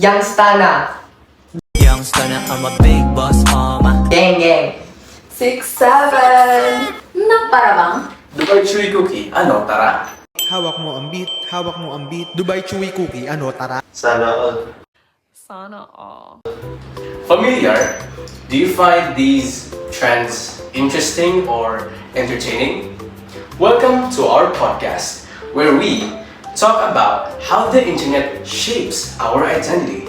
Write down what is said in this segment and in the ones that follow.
Youngsta na. Youngster na, I'm a big boss mama. Gang, gang. 6, 7. Para bang? Dubai Chewy Cookie, ano, tara? Hawak mo ang beat, Dubai Chewy Cookie, ano, tara. Sana all. Sana all. Familiar? Do you find these trends interesting or entertaining? Welcome to our podcast, where we talk about how the internet shapes our identity.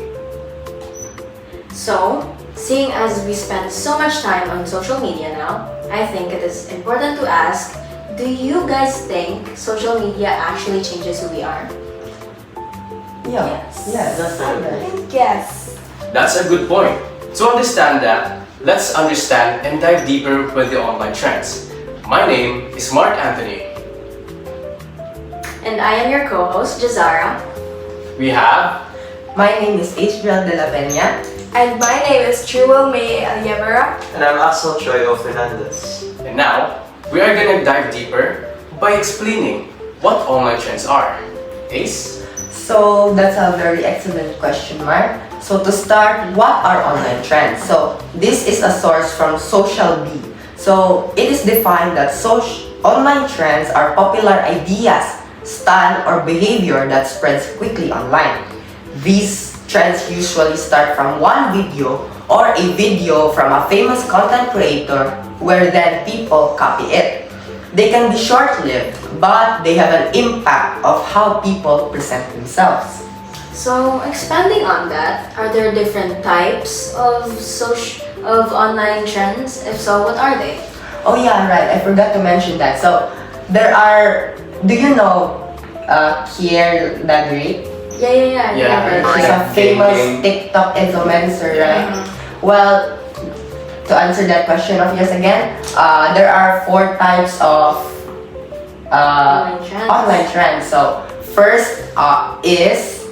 So, seeing as we spend so much time on social media now, I think it is important to ask, do you guys think social media actually changes who we are? Yeah. Yes. Yeah, that's I right. think yes. That's a good point. To understand that, let's understand and dive deeper with the online trends. My name is Mark Anthony. And I am your co-host, Jazara. We have My name is Adriel de la Peña. And my name is Jewel May Alievera. And I'm Axel Choyo Fernandez. And now, we are gonna dive deeper by explaining what online trends are. Ace? So that's a very excellent question, Mark. So to start, what are online trends? So this is a source from Social B. So it is defined that online trends are popular ideas, style, or behavior that spreads quickly online. These trends usually start from one video or a video from a famous content creator where then people copy it. They can be short-lived, but they have an impact of how people present themselves. So, expanding on that, are there different types of online trends? If so, what are they? Oh yeah, right. I forgot to mention that. So there are. Do you know Kier the Great? Yeah. Yeah. She's a Gang, famous gang. TikTok influencer, right? Mhm. Well, to answer that question of yours again, there are 4 types of online trends. So first is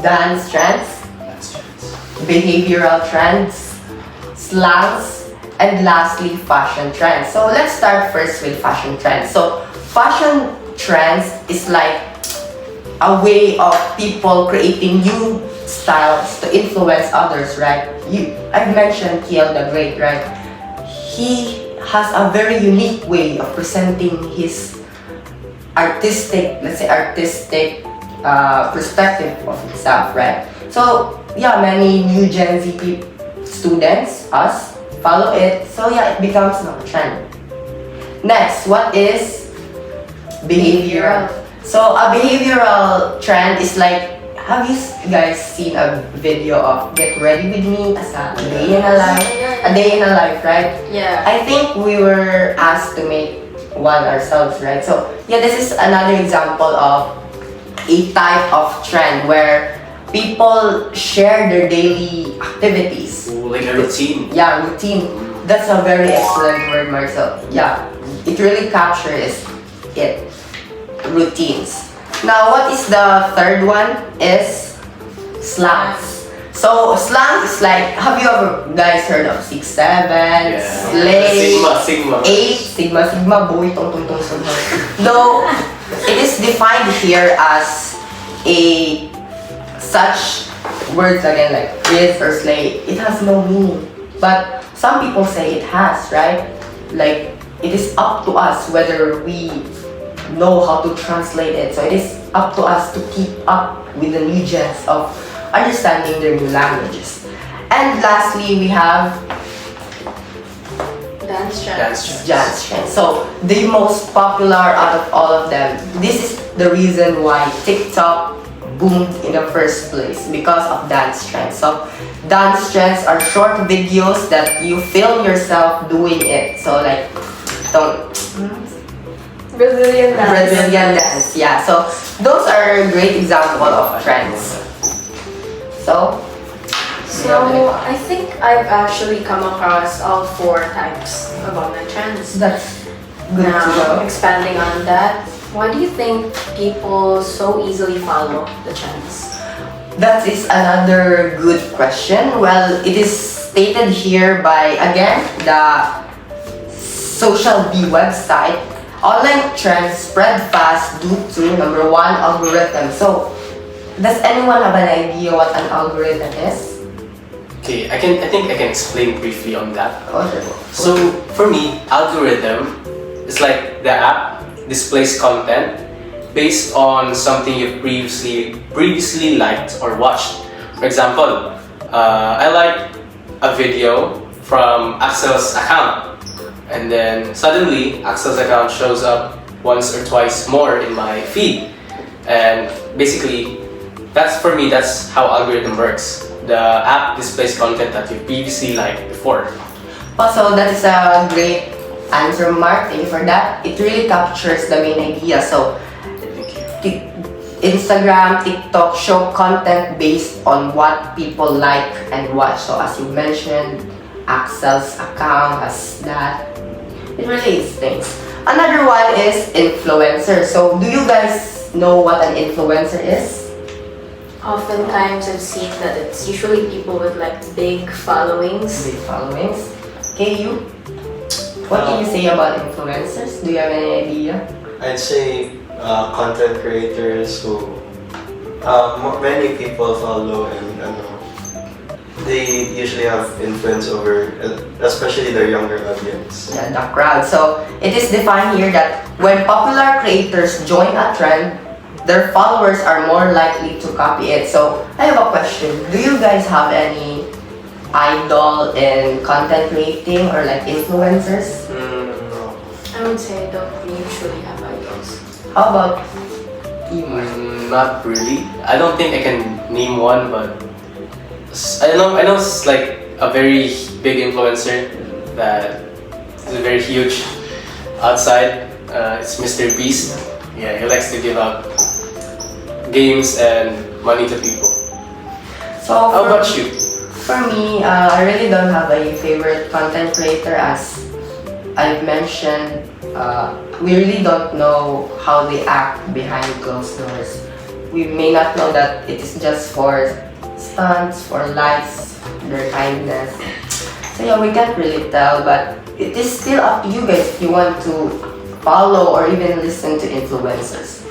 dance trends, behavioral trends, slangs, and lastly fashion trends. So let's start first with fashion trends. So fashion trends is like a way of people creating new styles to influence others, right? I've mentioned Kiel the Great, right? He has a very unique way of presenting his artistic perspective of himself, right? So yeah, many new Gen Z students, us, follow it. So yeah, it becomes a trend. Next, what is behavioral? So a behavioral trend is like, have you guys seen a video of Get Ready With Me as a day in a life? A day in a life, right? Yeah. I think we were asked to make one ourselves, right? So yeah, this is another example of a type of trend where people share their daily activities. Ooh, like a routine. Yeah, routine. That's a very excellent word, Marcel. Yeah, it really captures it. Routines. Now, what is the third one? Is slangs. So slang is like, have you ever guys heard of 6, 7, slay, Sigma. 8, sigma, boy, tong. Though it is defined here as a such words again like riz or slay. It has no meaning, but some people say it has, right? Like it is up to us whether we know how to translate it. So it is up to us to keep up with the new gens of understanding their new languages. And lastly, we have Dance trends. dance trends. So the most popular out of all of them. This is the reason why TikTok boomed in the first place, because of dance trends. So dance trends are short videos that you film yourself doing it. So like, Brazilian dance. Brazilian dance, yeah. So those are a great example of trends. So I think I've actually come across all 4 types of online trends. that's good to Now, know. expanding on that, why do you think people so easily follow the trends? That is another good question. Well, it is stated here by, again, the Social B website. Online trends spread fast due to number 1, algorithm. So Does anyone have an idea what an algorithm is? Okay, I think I can explain briefly on that. Okay. So for me, algorithm is like the app displays content based on something you previously liked or watched. For example, I like a video from Axel's account, and then suddenly Axel's account shows up once or twice more in my feed, and basically that's for me, that's how algorithm works. The app displays content that you previously liked before. Also, that is a great answer, Mark. Thank you for that. It really captures the main idea. So, Thank you. Instagram, TikTok show content based on what people like and watch. So, as you mentioned, Axel's account has that. It really is things. Another one is influencer. So, do you guys know what an influencer is? Oftentimes I've seen that it's usually people with like big followings. Big followings. Okay, you? What can you say about influencers? Do you have any idea? I'd say content creators who many people follow, and they usually have influence over, especially their younger audience. Yeah, the crowd. So it is defined here that when popular creators join a trend, their followers are more likely to copy it. So I have a question. Do you guys have any idol in content creating or like influencers? No. I would say I don't usually have idols. How about you, Mark? Not really. I don't think I can name one, but I know it's like a very big influencer that is very huge outside. It's Mr. Beast. Yeah, he likes to give out games and money to people. So How about you? For me, I really don't have a favorite content creator. As I've mentioned, we really don't know how they act behind closed doors. We may not know that it is just for stunts, for likes, their kindness. So yeah, we can't really tell, but it is still up to you guys if you want to follow or even listen to influencers.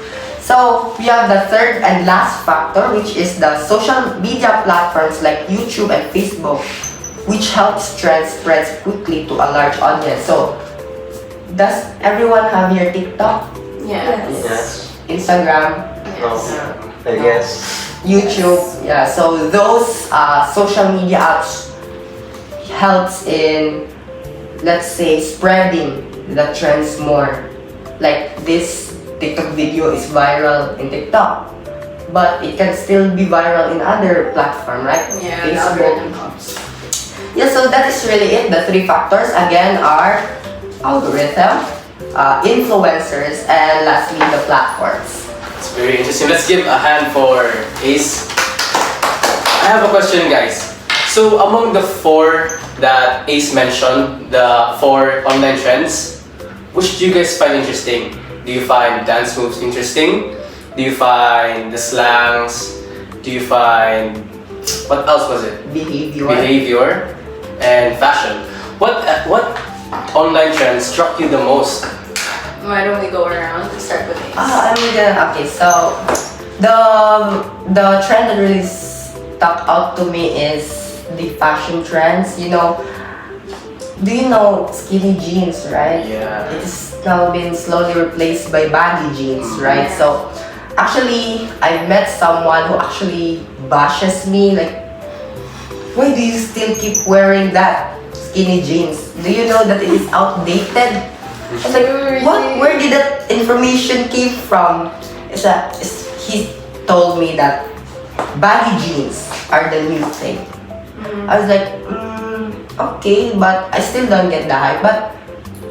So we have the third and last factor, which is the social media platforms like YouTube and Facebook, which helps trends spread quickly to a large audience. So does everyone have your TikTok, Yes. Instagram, No. I guess. YouTube? Yeah, so those social media apps helps in, let's say, spreading the trends more. Like this TikTok video is viral in TikTok, but it can still be viral in other platform, right? Yeah, the algorithm helps. Yeah, so that is really it. The three factors again are algorithm, influencers, and lastly the platforms. It's very interesting. Let's give a hand for Ace. I have a question, guys. So among the four that Ace mentioned, the four online trends, which do you guys find interesting? Do you find dance moves interesting? Do you find the slangs? Do you find, what else was it? Behavior and fashion. What online trend struck you the most? Why don't we go around and start with Ace? Okay, so the trend that really stuck out to me is the fashion trends. You know, do you know skinny jeans, right? Yeah. It's now been slowly replaced by baggy jeans, right? Yeah. So actually, I met someone who actually bashes me like, why do you still keep wearing that skinny jeans? Do you know that it is outdated? I was like, what? Where did that information came from? He told me that baggy jeans are the new thing. I was like, okay, but I still don't get the hype. But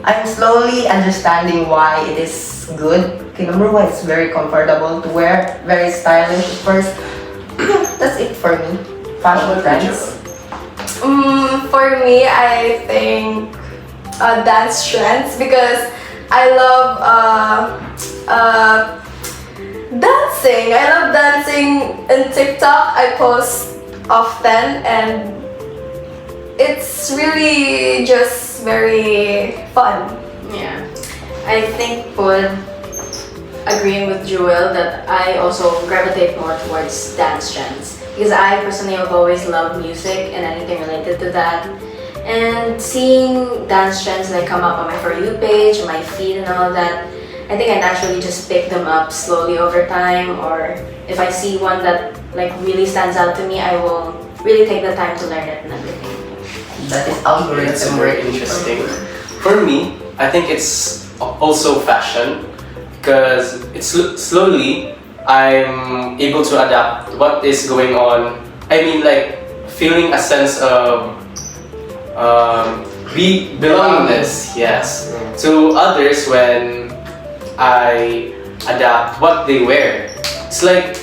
I'm slowly understanding why it is good. Okay, number one, it's very comfortable to wear, very stylish at first. That's it for me. Fashion trends. For me, I think dance trends because I love dancing. I love dancing in TikTok. I post often and it's really just very fun. Yeah. I think Pod agreeing with Jewel that I also gravitate more towards dance trends because I personally have always loved music and anything related to that. And seeing dance trends like come up on my For You page, my feed and all that, I think I naturally just pick them up slowly over time, or if I see one that like really stands out to me, I will really take the time to learn it and everything. That is It's algorithm very interesting. For me, I think it's also fashion because it's slowly I'm able to adapt what is going on. I mean, like feeling a sense of belongingness, yes, to others when I adapt what they wear. It's like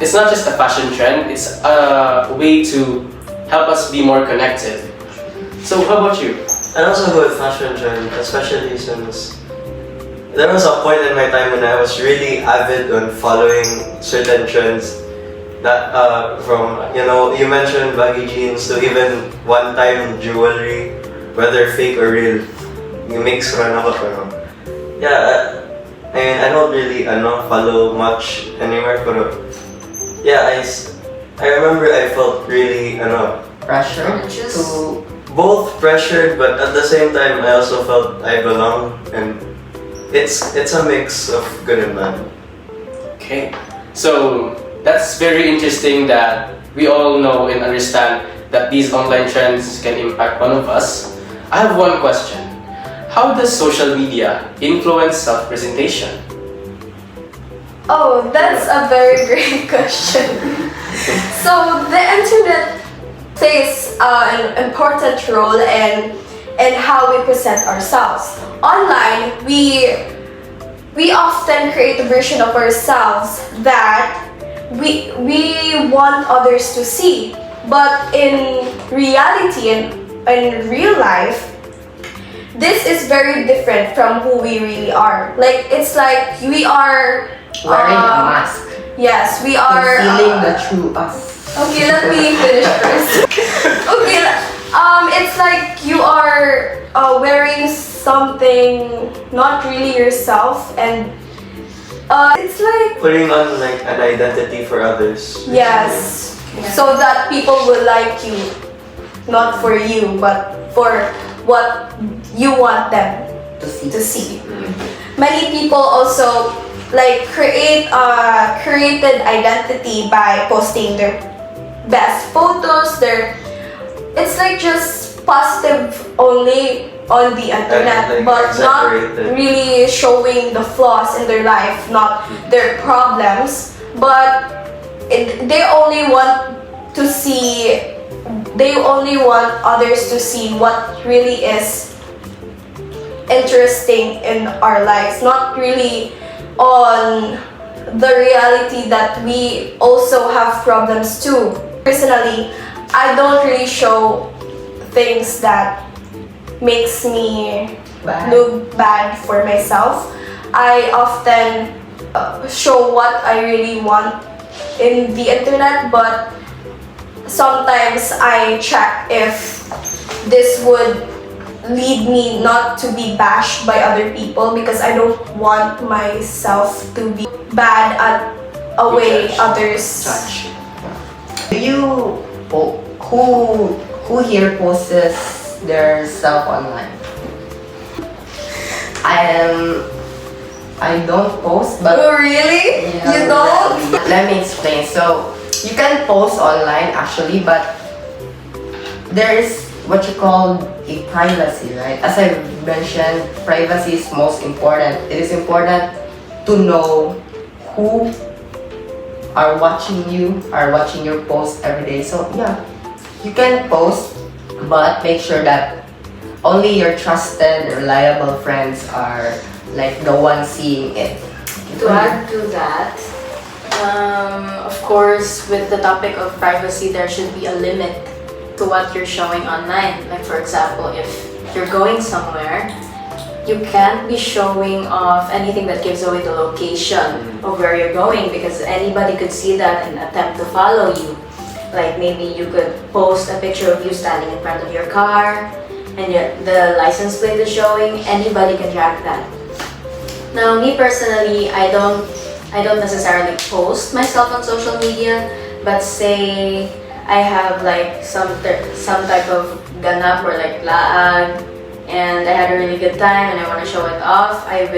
it's not just a fashion trend; it's a way to help us be more connected. So, how about you? And also with fashion trend, especially since there was a point in my time when I was really avid on following certain trends. That from you mentioned baggy jeans to even one-time jewelry, whether fake or real. You mix ran ako pero yeah. I mean I don't really follow much anymore pero yeah I remember I felt really pressure Conscious. to both pressured, but at the same time I also felt I belong, and it's a mix of good and bad. Okay, so that's very interesting that we all know and understand that these online trends can impact one of us. I have one question. How does social media influence self-presentation? Oh, that's a very great question. So the internet plays an important role in how we present ourselves. Online, we often create a version of ourselves that we want others to see, but in reality and in real life, this is very different from who we really are. Like it's like we are wearing a mask, Yes, we are. concealing the true us. Okay, let me finish first. Okay, it's like you are wearing something not really yourself, and it's like Putting on like an identity for others. yes, so that people will like you, not for you, but for what you want them To see. to see. Many people also like created identity by posting their best photos. It's like just positive only on the internet, like but not exaggerated. really showing the flaws in their life, not their problems. But they only want to see. They only want others to see what really is interesting in our lives, not really on the reality that we also have problems too. Personally, I don't really show things that makes me Bad. look bad for myself. I often show what I really want in the internet, but sometimes I check if this would lead me not to be bashed by other people, because I don't want myself to be bad at a way Judged. others Judge. Do you who here posts their self online? I don't post, but Oh, really? yeah, You don't? Let me explain. So you can post online actually, but there is what you call a privacy, right? As I mentioned, privacy is most important. It is important to know who are watching your post every day. So yeah, you can post, but make sure that only your trusted, reliable friends are like the ones seeing it. To add to that, of course, with the topic of privacy, there should be a limit to what you're showing online. Like for example, if you're going somewhere, you can't be showing off anything that gives away the location of where you're going, because anybody could see that and attempt to follow you. Like maybe you could post a picture of you standing in front of your car and yet the license plate is showing, anybody can track that. Now, me personally, I don't necessarily post myself on social media, but say I have like some type of ganap or like laag, and I had a really good time and I want to show it off, I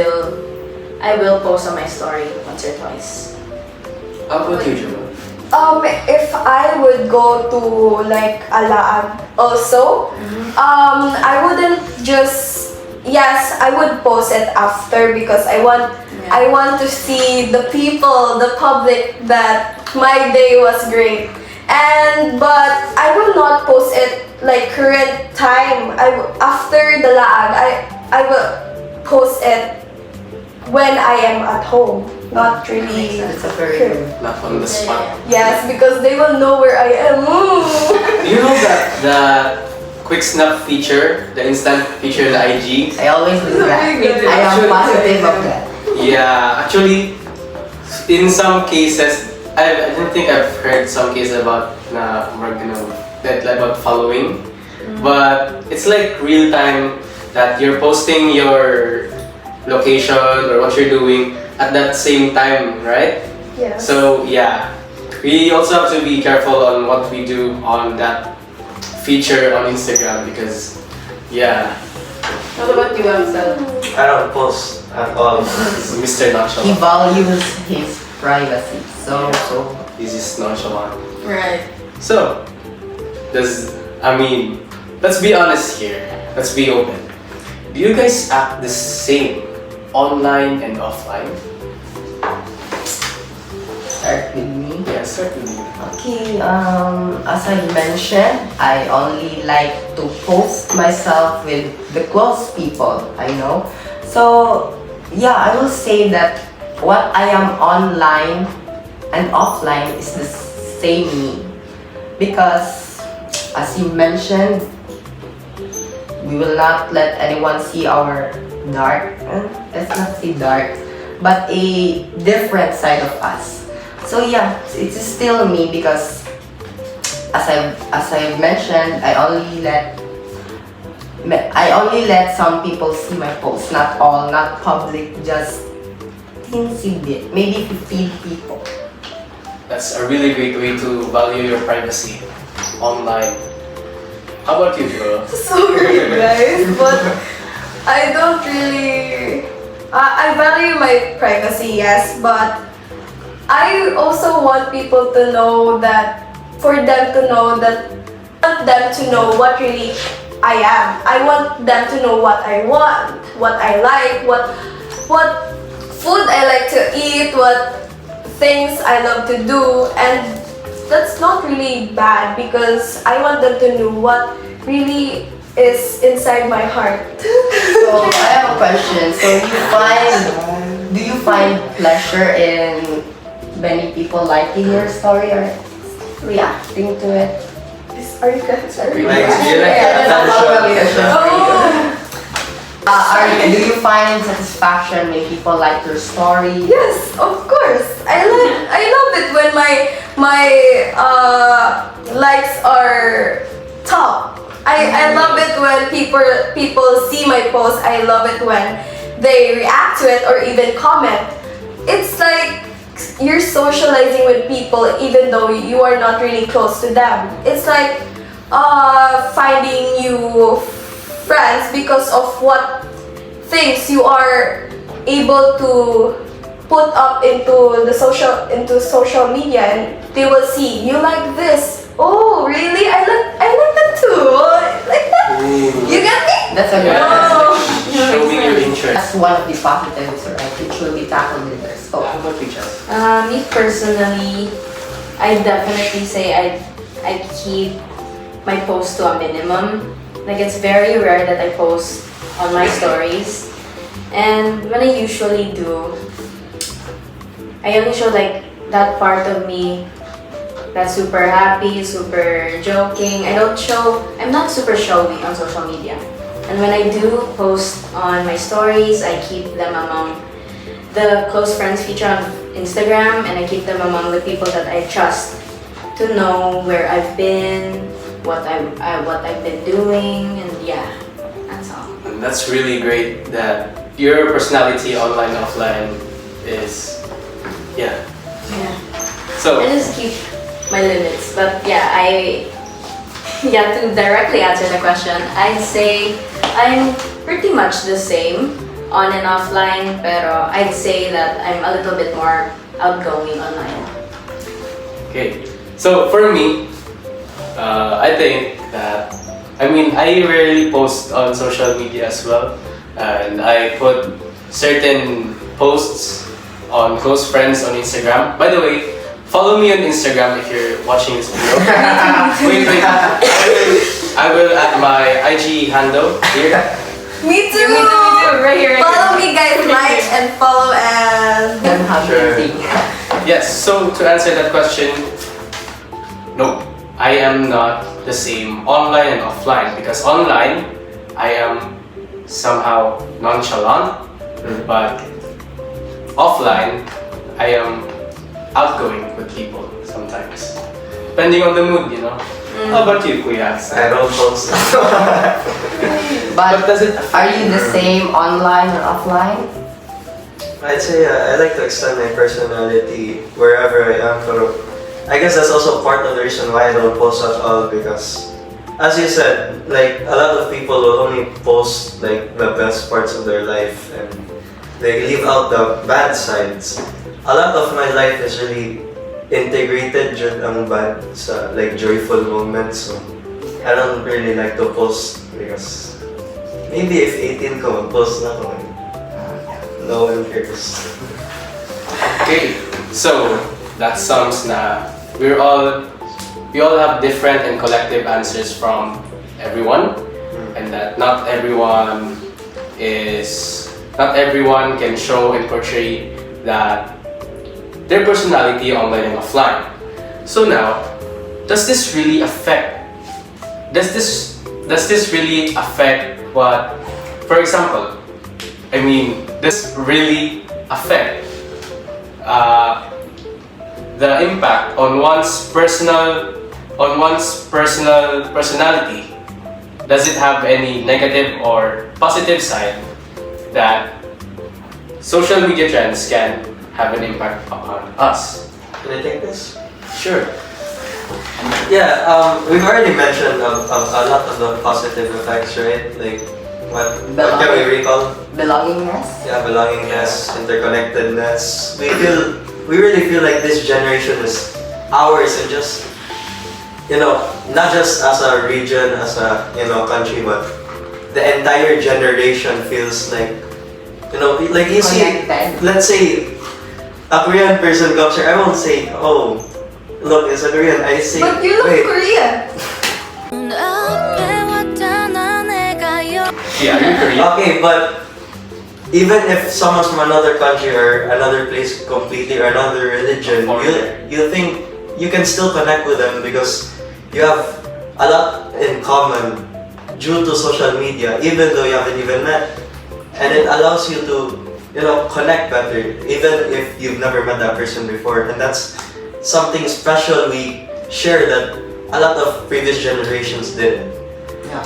will post on my story once or twice. How about you, Juma? If I would go to like a laag also, I wouldn't just, yes, I would post it after because I want to see the people, the public, that my day was great. But I will not post it like current time. After the laag, I will post it when I am at home. Not really. It's a very good. Not on the spot. Yes, because they will know where I am. Do you know that the quick snap feature, the instant feature in the IG? I always do that. I am positive of that. Yeah, actually, in some cases, I don't think I've heard some cases about about following, but it's like real time that you're posting your location or what you're doing at that same time, right? Yes. So yeah, we also have to be careful on what we do on that feature on Instagram because yeah, What about you, Ansel? I don't post at all. it's Mr. He Nonchalant. values his privacy. So He's just nonchalant. Right. So, let's be honest here. Let's be open. Do you guys act the same online and offline? start with me. Yeah, certainly. Okay, as I mentioned, I only like to post myself with the close people I know. So, yeah, I will say that what I am online and offline is the same me. Because, as you mentioned, we will not let anyone see our dark, let's not say dark, but a different side of us. So yeah, it's still me because as I mentioned, I only let some people see my posts, not all, not public, just teensy bit, maybe 15 people. That's a really great way to value your privacy online. How about you, Joel? Sorry guys, but I don't really... I value my privacy, yes, but I also want people to know that, for them to know that, I want them to know what really I am. I want them to know what I want, what I like, what food I like to eat, what things I love to do, and that's not really bad because I want them to know what really is inside my heart. So I have a question. So do you find pleasure in many people liking your story or reacting to it? Are you guys? Like, do you like attention? Oh! Do you find satisfaction when people like your story? Yes, of course. I love it when my likes are top. I love it when people see my post. I love it when they react to it or even comment. It's like you're socializing with people even though you are not really close to them. It's like finding new friends because of what things you are able to put up into social media, and they will see you like this. Oh, really? I like that too. Like that. Ooh. You get me? That's a good Oh. Showing your interest. That's one of the positives, right? Which will be tackled in their So, scope. how about you, Chas? Me personally, I definitely say I keep my post to a minimum. Like, it's very rare that I post on my stories, and when I usually do, I only show like that part of me that's super happy, super joking. I'm not super showy on social media. And when I do post on my stories, I keep them among the close friends feature on Instagram, and I keep them among the people that I trust to know where I've been, what I've been doing, and yeah, that's all. And that's really great that your personality online, offline is, yeah. Yeah. So, I just keep my limits. But yeah, yeah, to directly answer the question, I'd say I'm pretty much the same on and offline, pero I'd say that I'm a little bit more outgoing online. okay. So for me, I think that, I rarely post on social media as well. And I put certain posts on close friends on Instagram. By the way, follow me on Instagram if you're watching this video. Wait. I will add my IG handle here. Me too! Me too, right here. Follow me guys, like and follow and... Then have Sure. your thing. Yes, so to answer that question, no, I am not the same online and offline, because online I am somehow nonchalant, but offline I am outgoing with people sometimes, depending on the mood, you know. How about you, Kuya? I don't post. But does it are you the same online or offline? I'd say I like to extend my personality wherever I am, but I guess that's also part of the reason why I don't post at all, because as you said, like a lot of people will only post like the best parts of their life and they leave out the bad sides. A lot of my life is really integrated dyan ang bad sa like joyful moments, so I don't really like to post because maybe if 18 ko, mag-post na ako. No one cares. Okay, so that sums na we all have different and collective answers from everyone, and that not everyone can show and portray that their personality online and offline. So now, does this really affect what, for example, this really affect the impact on one's personality? Does it have any negative or positive side that social media trends can have an impact upon us? Can I take this? Sure. Yeah, we've already mentioned a lot of the positive effects, right? Like, what can we recall? Belongingness? Yeah, belongingness, interconnectedness. We really feel like this generation is ours, and just, not just as a region, as a, country, but the entire generation feels like, like you see, Connected. let's say, a Korean person comes here, I won't say, oh, look, it's a Korean. I say, But you look wait, Korean! Yeah, are you Korean? okay, but even if someone's from another country or another place completely or another religion, you think you can still connect with them because you have a lot in common due to social media, even though you haven't even met. And it allows you to, connect better, even if you've never met that person before. And that's something special we share that a lot of previous generations did. Yeah.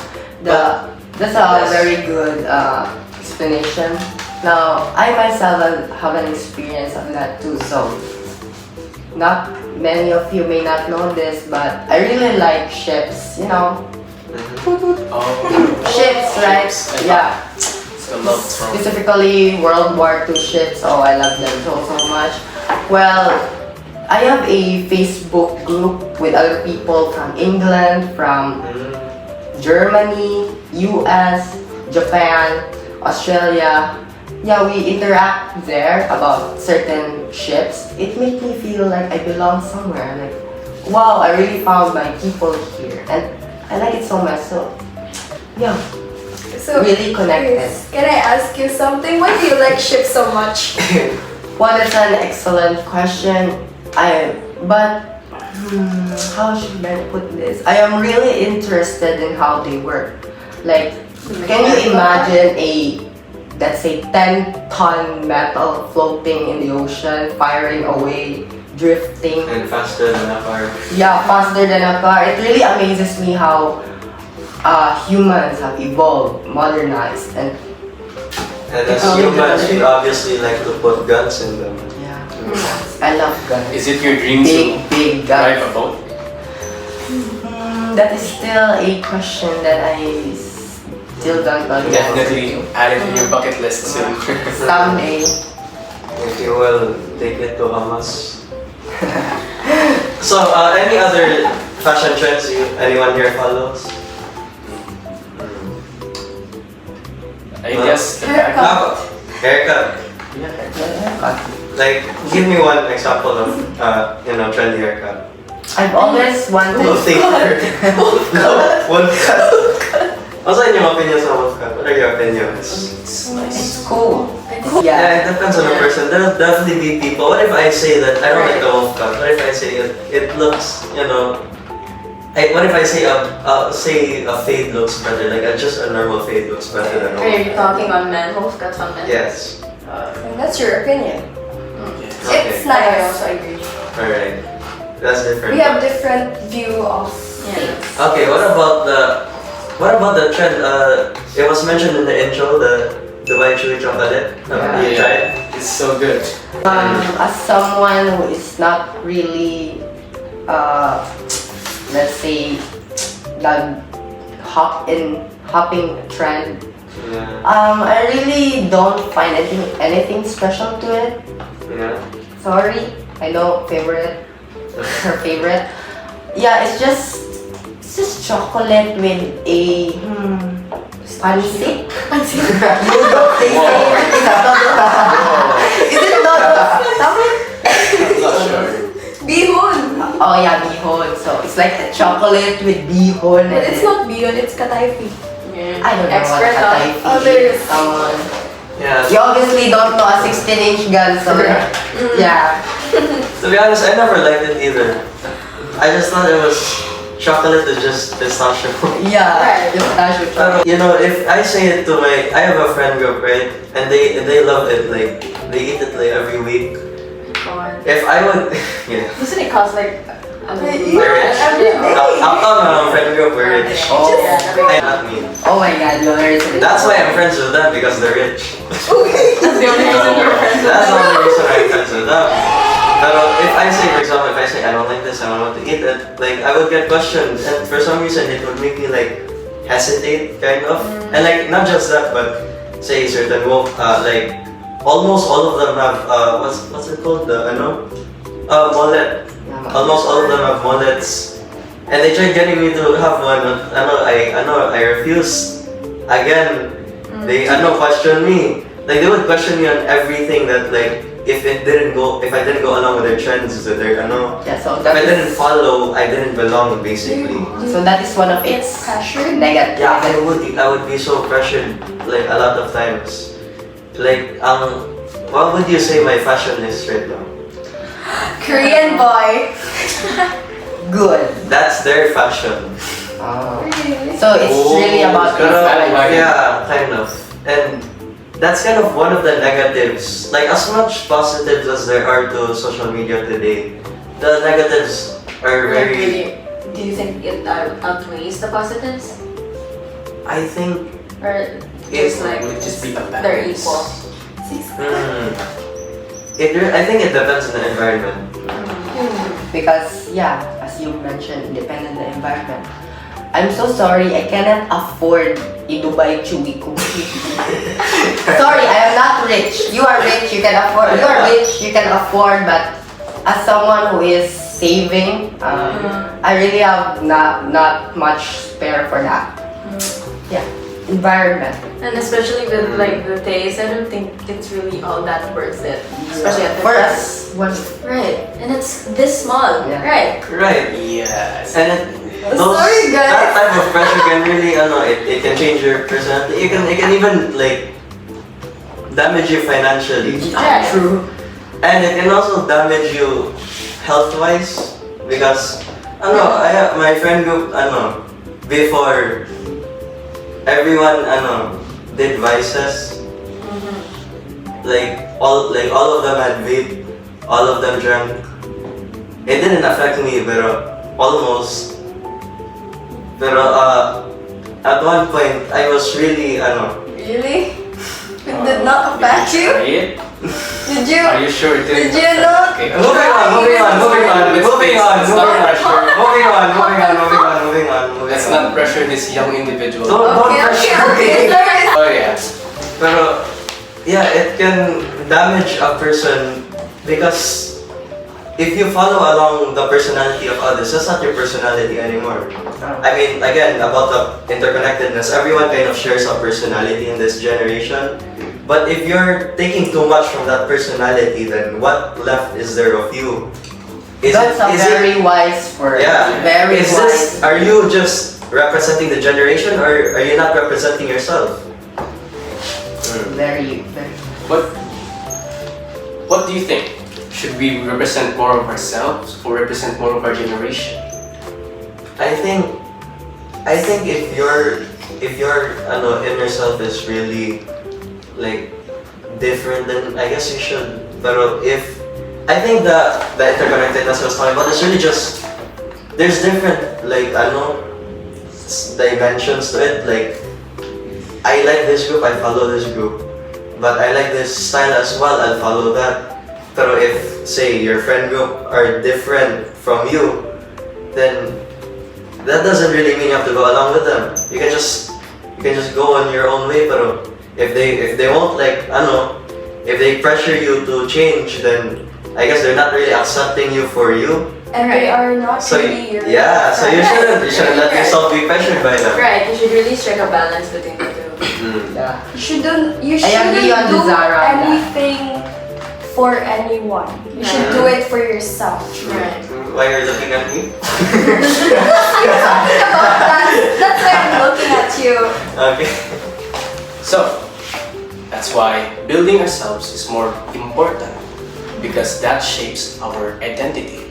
That's a very good explanation. Now, I myself have an experience of that too, so not many of you may not know this, but I really like ships, ships, right? Ships. Yeah. It's the love from. Specifically World War II ships. Oh, I love them so much. Well, I have a Facebook group with other people from England, from Germany, US, Japan, Australia. Yeah, we interact there about certain ships. It makes me feel like I belong somewhere. Like, wow, I really found my people here, and I like it so much. So, yeah, So, really connected. Chris, can I ask you something? Why do you like ships so much? Well, that's an excellent question. How should I put this? I am really interested in how they work. Like, can you imagine let's say 10-ton metal floating in the ocean, firing away, drifting? And faster than a car. Yeah, faster than a car. It really amazes me how humans have evolved, modernized, and And as humans, we obviously like to put guns in them. Yeah. I love guns. Is it your dream Big to drive guns. a boat? That is still a question that I still don't know. the answer Definitely to. add it in your bucket list soon. Someday. If you will take it to Hamas. So, any other fashion trends anyone here follows? I guess the Haircut. Haircut. Like, give me one example of trendy haircut. I've always wanted. Wolf cut. Also, in your opinions on wolf cut, what are your opinions? It's nice. It's cool. Yeah, it depends on the person. There'll definitely be people. What if I say that I don't like the wolf cut? What if I say it looks, what if I say a fade looks better? Like just a normal fade looks better than a Are wolf you cut. talking on men? Wolf cuts on men? Yes. That's your opinion. Okay. It's I nice. also agree. Alright. That's different. We have different view of Yeah. things. Okay, what about the trend? It was mentioned in the intro, the Dubai Chewy chocolate. Have you tried? It's so good. As someone who is not really, let's say, the hopping trend, Yeah. I really don't find anything special to it. Yeah. Sorry, I know her favorite. Yeah, it's just chocolate with a pancit. Noodle taste. Is it noodle? Tama? I'm not sure. Bihon. Oh yeah, bihon. So it's like a chocolate with bihon. But it's not bihon, it's kataifi. I don't know Extra what top. kataifi Oh, there is. is. Yeah. You obviously don't know a 16-inch gun, so yeah. To be honest, I never liked it either. I just thought it was chocolate is just pistachio. Yeah, Right. pistachio chocolate. If I say it to I have a friend group, right, and they love it, like they eat it like every week. If I would, yeah. Doesn't it cost like a They little eat We're it rich. every day. I'll tell my friend group we're rich. Oh. And not me. Oh my god, you're very That's why I'm friends with them, because they're rich. That's the only reason you're friends with That's the them. only reason I'm friends with them. But if I say, for example, if I say I don't like this, I don't want to eat it, like I would get questioned, and for some reason it would make me like hesitate, kind of. And like not just that, but say certain like almost all of them have what's it called, the mullet. Almost all of them have mullets, and they tried getting me to have one. But I refused. Again, they question me. Like they would question me on everything that like if I didn't go along with their trends, with their Yeah, so if that I didn't is, follow, I didn't belong basically. so that is one of its Pressure. negative. Yeah, I would be so pressured like a lot of times. Like what would you say my fashion is right now? Korean boy. Good. That's their fashion. So it's really about Pero, personality. yeah, kind of. And that's kind of one of the negatives. Like as much positives as there are to social media today, the negatives are very. Do you think it outweighs the positives? I think Or it's just like would just be a they're balance. equal? I think it depends on the environment. Because yeah, as you mentioned, depending on the environment. I'm so sorry, I cannot afford a Dubai Chewy cookie. Sorry, I am not rich. You are rich, you can afford. You are rich, you can afford. But as someone who is saving, I really have not much spare for that. Yeah, environment. And especially with like the taste, I don't think it's really all that worth it. Especially at the For price. us, one. Right. And it's this small. Yeah. Right. Right. Yes. And Sorry, guys. that type of pressure can really, it can change your personality. It can even like damage you financially. Yeah. True. And it can also damage you health-wise because I have my friend group before everyone did vices. Like all of them had vape, all of them drank. It didn't affect me, pero almost. Pero at one point I was really Really? It did not affect Did you? try it? Did you? Are you sure it didn't? Did you not? Okay. Moving on, moving on, moving on, moving on, Let's not pressure. moving on, moving on, moving on, moving on, moving Let's on. not pressure this young individual. Don't Okay, okay, pressure okay. me. Sorry. Oh yeah. Pero, yeah, it can damage a person because if you follow along the personality of others, that's not your personality anymore. I mean, again, about the interconnectedness, everyone kind of shares a personality in this generation. But if you're taking too much from that personality, then what left is there of you? That's a very wise word. Yeah. Very Is wise. this, are you just representing the generation or are you not representing yourself? Very. What do you think? Should we represent more of ourselves or represent more of our generation? I think if your inner self is really like different, then I guess you should. But if I think the interconnectedness I was talking about is really just there's different like dimensions to it. Like I like this group, I follow this group, but I like this style as well, I'll follow that. Pero if say your friend group are different from you, then that doesn't really mean you have to go along with them. You can just go on your own way. Pero if they won't like if they pressure you to change, then I guess they're not really accepting you for you. And they are not So really your yeah, so you shouldn't let yourself be pressured by them. Right, you should really strike a balance between the two. Yeah. You shouldn't I agree on do Zara on that. anything for anyone. You should do it for yourself. Right. Why are you looking at me? That's why I'm looking at you. Okay. So, that's why building ourselves is more important because that shapes our identity.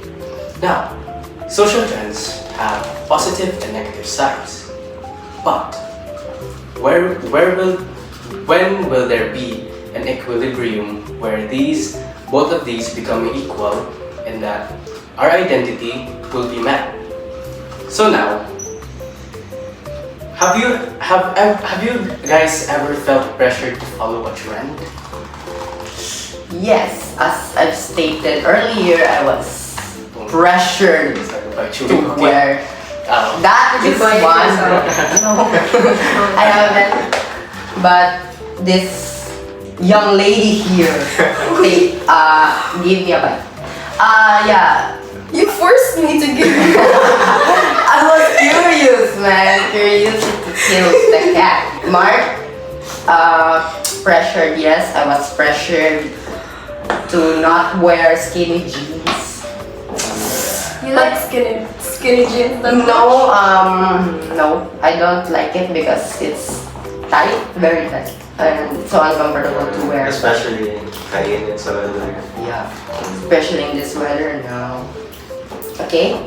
Now, social trends have positive and negative sides, but when will there be an equilibrium where both of these become equal and that our identity will be met? So now, have you guys ever felt pressured to follow a trend? Yes, as I've stated earlier, I was pressured to wear that is buy it one. yourself? No, I haven't. But this young lady here, give me a bite. Yeah. You forced me to give you. I was curious, man. Curious to kill the cat. Mark, pressured, yes. I was pressured to not wear skinny jeans. You like skinny jeans? No, no. I don't like it because it's tight, very tight. And it's so uncomfortable to wear. Especially kain and some other. Yeah. Especially in this weather now. Okay?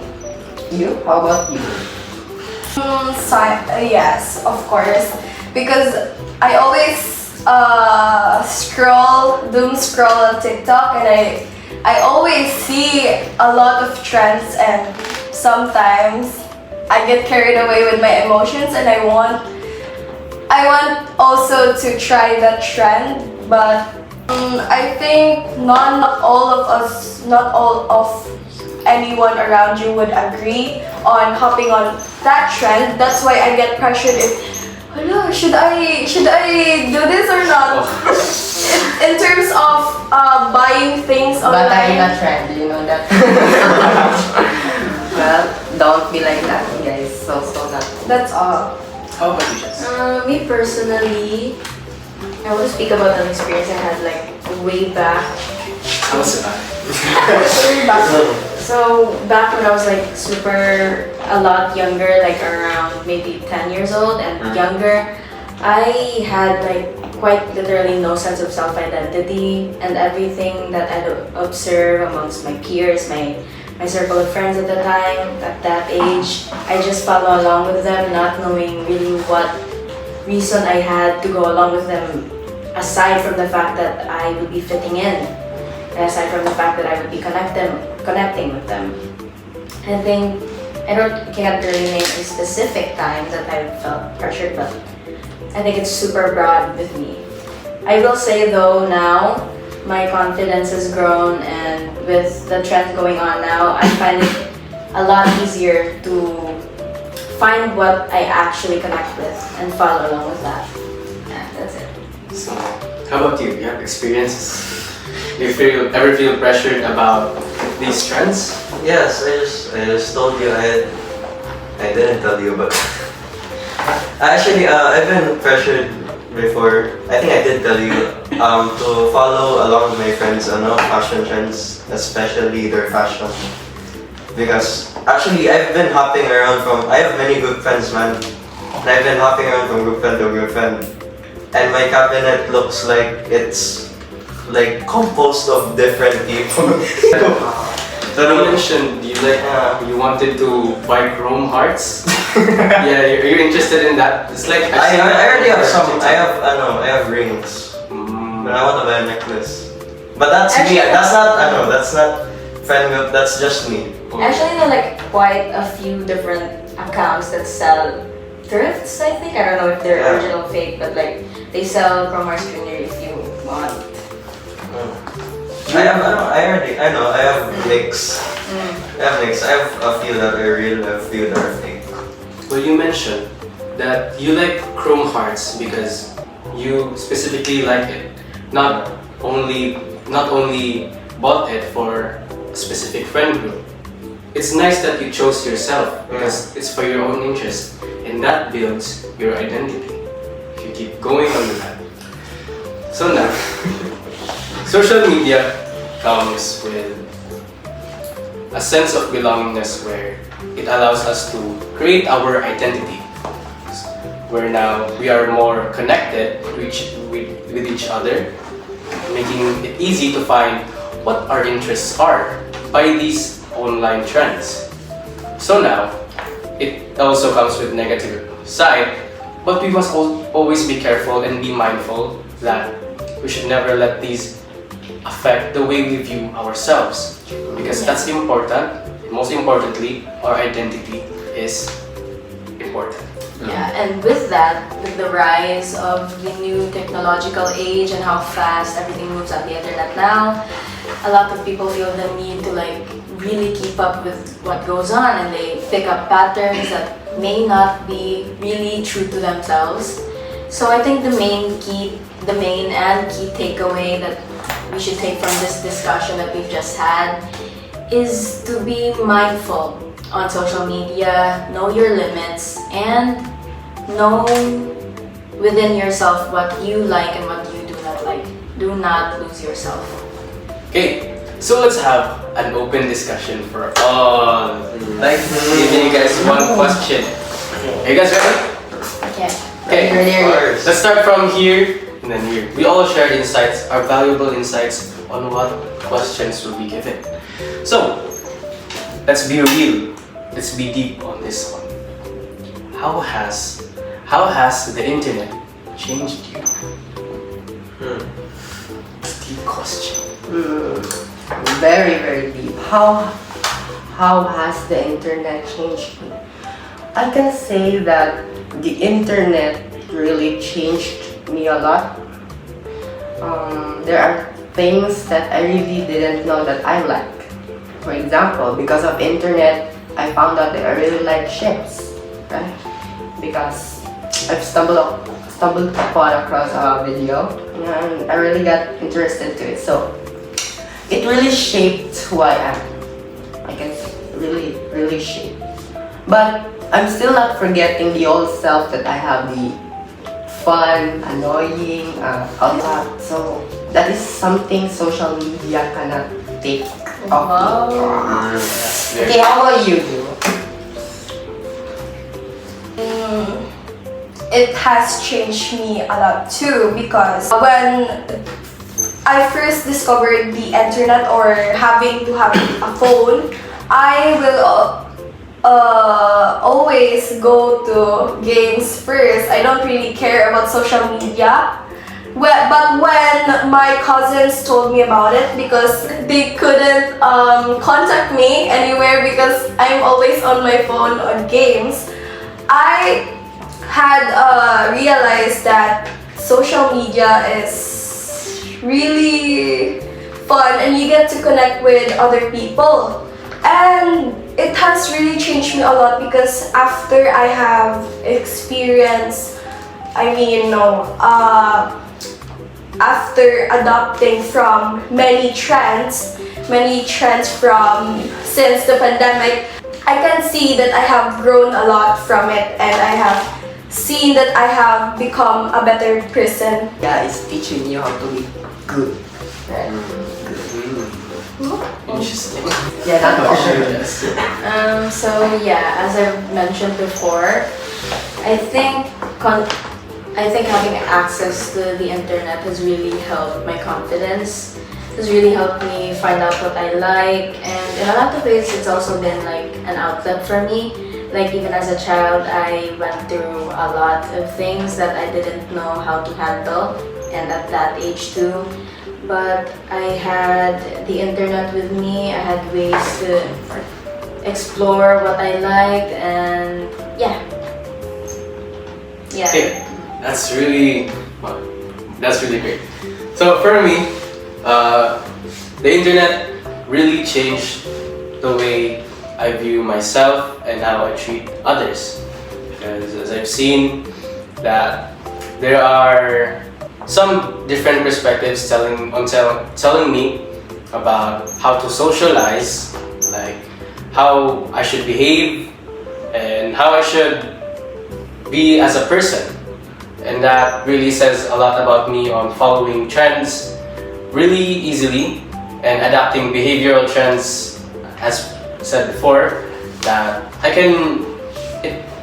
You? How about you? Yes, of course. Because I always doom scroll on TikTok, and I always see a lot of trends, and sometimes I get carried away with my emotions, and I want also to try that trend, but I think not all of anyone around you would agree on hopping on that trend. That's why I get pressured hello, should I do this or not? In terms of buying things But I'm online. not trend, you know that? Well, don't be like that, guys. So not. That's all. How about you, Jess? Me personally, I want to speak about an experience I had like way back. Tell us about it. So back when I was like a lot younger, like around maybe 10 years old and younger, I had like quite literally no sense of self-identity, and everything that I'd observe amongst my peers, my circle of friends at the time, at that age, I just follow along with them, not knowing really what reason I had to go along with them, aside from the fact that I would be fitting in, and aside from the fact that I would be connecting with them. I think can't really name a specific time that I felt pressured, but I think it's super broad with me. I will say though now, my confidence has grown, and with the trend going on now, I find it a lot easier to find what I actually connect with and follow along with that. Yeah, that's it. So, how about you? You have experiences? Do you ever feel pressured about these trends? Yes, I just told you I didn't tell you, but actually I've been pressured before. I think I did tell you to follow along with my friends on fashion trends, especially their fashion. Because actually I've been hopping around I have many good friends, man. And I've been hopping around from group friend to group friend. And my cabinet looks like it's like composed of different people. So you mentioned you wanted to buy chrome hearts. Yeah, you're interested in that. It's like I already have some. I have rings. Mm. But I want to buy a necklace. But that's me. Actually, That's not. That's not friend group. That's just me. Actually, there are like quite a few different accounts that sell thrifts, I think. I don't know if they're Yeah. original or fake, but like they sell chrome hearts jewelry if you want. I have mix. I have mix. I have a few that are real, a few that are fake. Well, you mentioned that you like chrome hearts because you specifically like it. Not only bought it for a specific friend group. It's nice that you chose yourself because it's for your own interest, and that builds your identity. If you keep going on with that. So now, social media comes with a sense of belongingness where it allows us to create our identity. Where now we are more connected with each other, making it easy to find what our interests are by these online trends. So now, it also comes with negative side, but we must always be careful and be mindful that we should never let these affect the way we view ourselves, because that's important. Most importantly, our identity is important. Yeah, and with that, with the rise of the new technological age and how fast everything moves on the internet now, a lot of people feel the need to like really keep up with what goes on, and they pick up patterns that may not be really true to themselves. So I think the main and key takeaway that we should take from this discussion that we've just had is to be mindful on social media, know your limits, and know within yourself what you like and what you do not like. Do not lose yourself. Okay, so let's have an open discussion for all. Like, giving you guys one question. Are you guys ready? Yeah. Okay, let's start from here and then here. We all shared insights, our valuable insights on what questions will be given. So, let's be real. Let's be deep on this one. How has the internet changed you? Deep question. Very, very deep. How has the internet changed me? I can say that the internet really changed me a lot. There are things that I really didn't know that I like. For example, because of internet, I found out that I really like ships, right? Because I've stumbled upon across a video and I really got interested to it. So it really shaped who I am. I can say really, really shaped. But I'm still not forgetting the old self that I have, the fun, annoying, a lot. So that is something social media cannot take off me. Okay, how about you? It has changed me a lot too, because when I first discovered the internet or having to have a phone, I will always go to games first. I don't really care about social media. Well, but when my cousins told me about it, because they couldn't contact me anywhere because I'm always on my phone on games, I had realized that social media is really fun and you get to connect with other people. And it has really changed me a lot because after I have experienced, after adopting from many trends from since the pandemic, I can see that I have grown a lot from it and I have seen that I have become a better person. Yeah, it's teaching you how to be good. Right? Interesting. Yeah, that's for sure. So yeah, as I mentioned before, I think having access to the internet has really helped my confidence. Has really helped me find out what I like, and in a lot of ways, it's also been like an outlet for me. Like even as a child, I went through a lot of things that I didn't know how to handle, and at that age too. But I had the internet with me. I had ways to explore what I liked, and yeah. Okay, that's really great. So for me, the internet really changed the way I view myself and how I treat others. Because as I've seen that there are some different perspectives telling me about how to socialize, like how I should behave and how I should be as a person. And that really says a lot about me on following trends really easily and adapting behavioral trends, as said before, that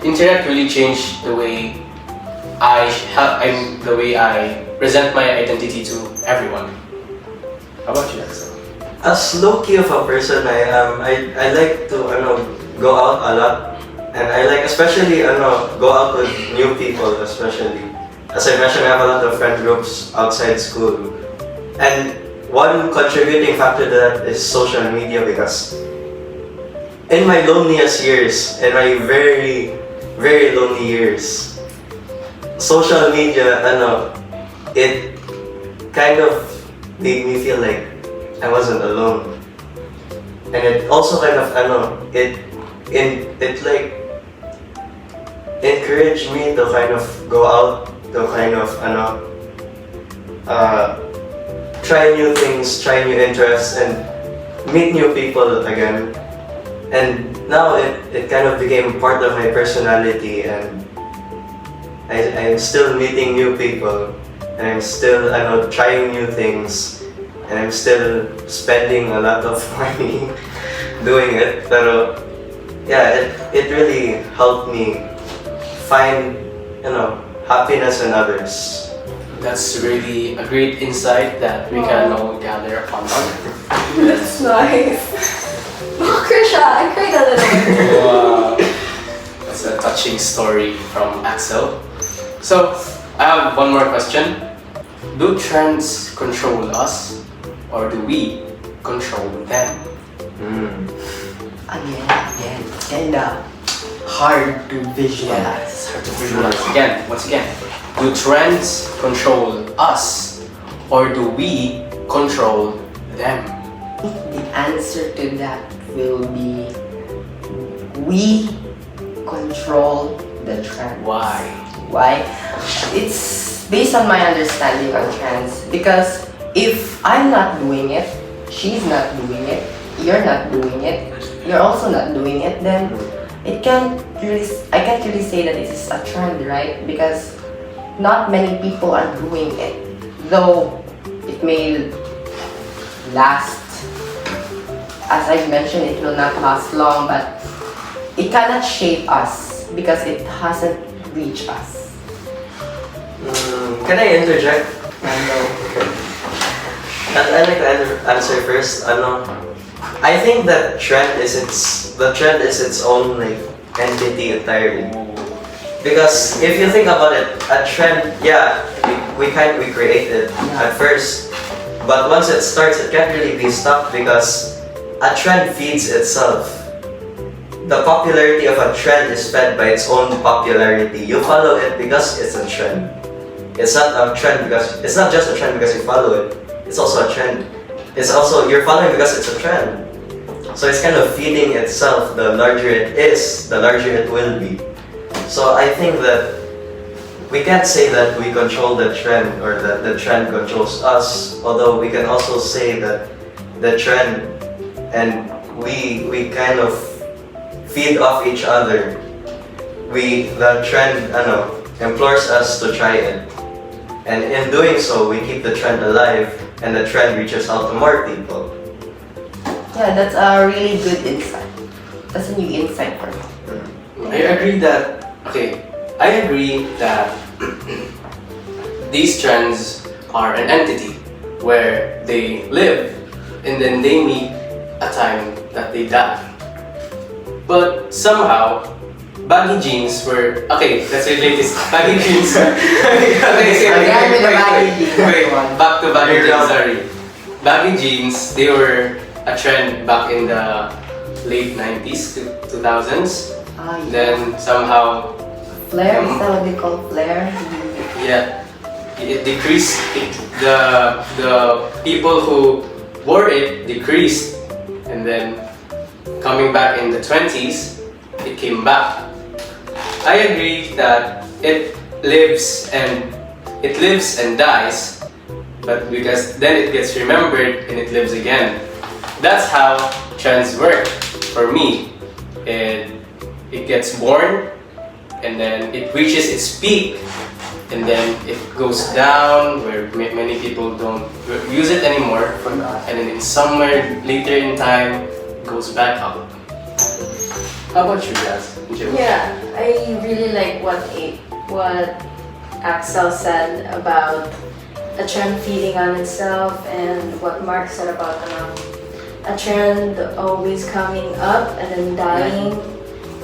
internet really changed the way the way I present my identity to everyone. How about you, Axel? As low-key of a person I am, I like to go out a lot, and I like especially go out with new people. Especially as I mentioned, I have a lot of friend groups outside school, and one contributing factor to that is social media, because in my loneliest years, in my very very lonely years, social media it kind of made me feel like I wasn't alone, and it also kind of it like encouraged me to kind of go out, to kind of try new things, try new interests, and meet new people again. And now it kind of became part of my personality, and I'm still meeting new people, and I'm still trying new things, and I'm still spending a lot of money doing it. Pero yeah, it really helped me find happiness in others. That's really a great insight that we can all gather upon. That's nice. Oh, Krisha, I cried a little bit. Wow, that's a touching story from Axel. So, I have one more question. Do trends control us, or do we control them? Again, kinda hard to visualize. Once again, do trends control us, or do we control them? The answer to that will be we control the trend. Why? Why? It's based on my understanding on trends, because if I'm not doing it, she's not doing it, you're not doing it, you're also not doing it, then I can't really say that it is a trend, right? Because not many people are doing it, though it may last. As I mentioned, it will not last long, but it cannot shape us because it hasn't reached us. Can I interject? I'd like to answer first. I think that the trend is its own entity entirely. Because if you think about it, a trend, yeah, we create it at first, but once it starts, it can't really be stopped because a trend feeds itself. The popularity of a trend is fed by its own popularity. You follow it because it's a trend. it's not a trend because it's not just a trend because you follow it. It's also a trend. It's also you're following because it's a trend. So it's kind of feeding itself. The larger it is, the larger it will be. So I think that we can't say that we control the trend or that the trend controls us. Although we can also say that the trend and we kind of feed off each other. The trend, implores us to try it. And in doing so, we keep the trend alive and the trend reaches out to more people. Yeah, that's a really good insight. That's a new insight for me. I agree that these trends are an entity where they live and then they meet a time that they die. But somehow, baggy jeans were okay. Let's relate this. Baggy jeans. Again with the baggy jeans. Wait, back to baggy Here jeans. now. Sorry, baggy jeans. They were a trend back in the late 90s to 2000s. Ah, yeah. Then somehow, Flare, is that what they call flare? yeah, it decreased. The people who wore it decreased, and then coming back in the 20s, it came back. I agree that it lives and dies, but because then it gets remembered and it lives again. That's how trends work for me. It gets born, and then it reaches its peak, and then it goes down where many people don't use it anymore, and then in somewhere later in time it goes back up. How about you guys? Yeah, I really like what Axel said about a trend feeding on itself, and what Mark said about a trend always coming up and then dying.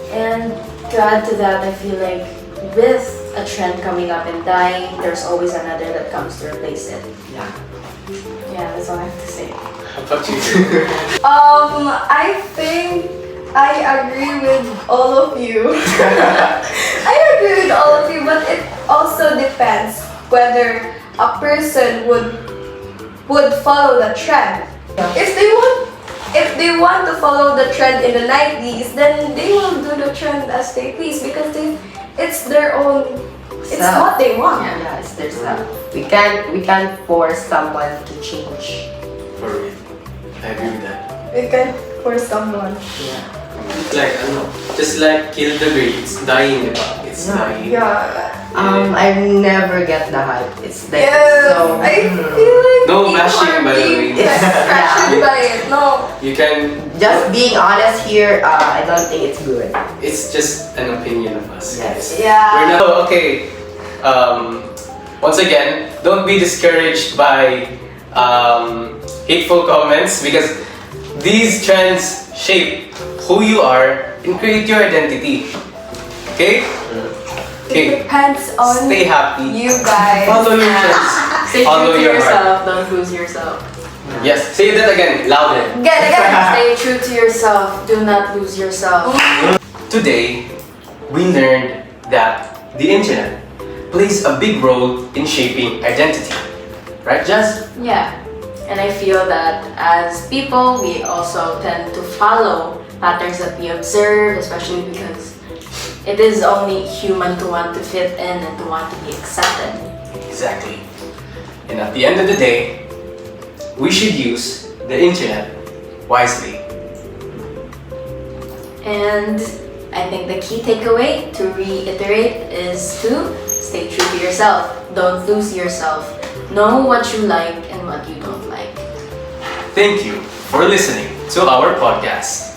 And to add to that, I feel like with a trend coming up and dying, there's always another that comes to replace it. Yeah. Yeah, that's all I have to say. How about you? I think I agree with all of you. I agree with all of you, but it also depends whether a person would follow the trend. If they want to follow the trend in the 90s, then they will do the trend as they please because it's their own. It's Self. what they want. Yeah, it's their self. We can't force someone to change. For real. I agree with that. We can force someone. Yeah. It's like, I don't know, just like kill the bird, it's dying, diba? It's dying. Yeah. I never get the hype. It's like Yes, so. I feel like No people bashing, are by the being way. pressured by it. No. You can, Just being honest here, I don't think it's good. it's just an opinion of us. Yes. We're Yeah. not, okay. Once again, don't be discouraged by hateful comments because these trends shape who you are and create your identity. Okay? It Okay. depends on Stay happy. you guys. Follow your trends. Stay Follow true to your heart. yourself, don't lose yourself. Yes. Say that again, louder. Again. Stay true to yourself, do not lose yourself. Today, we learned that the internet plays a big role in shaping identity. Right, Jazz? Yeah, and I feel that as people, we also tend to follow patterns that we observe, especially because it is only human to want to fit in and to want to be accepted. Exactly. And at the end of the day, we should use the internet wisely. And I think the key takeaway to reiterate is to stay true to yourself. Don't lose yourself. Know what you like and what you don't like. Thank you for listening to our podcast.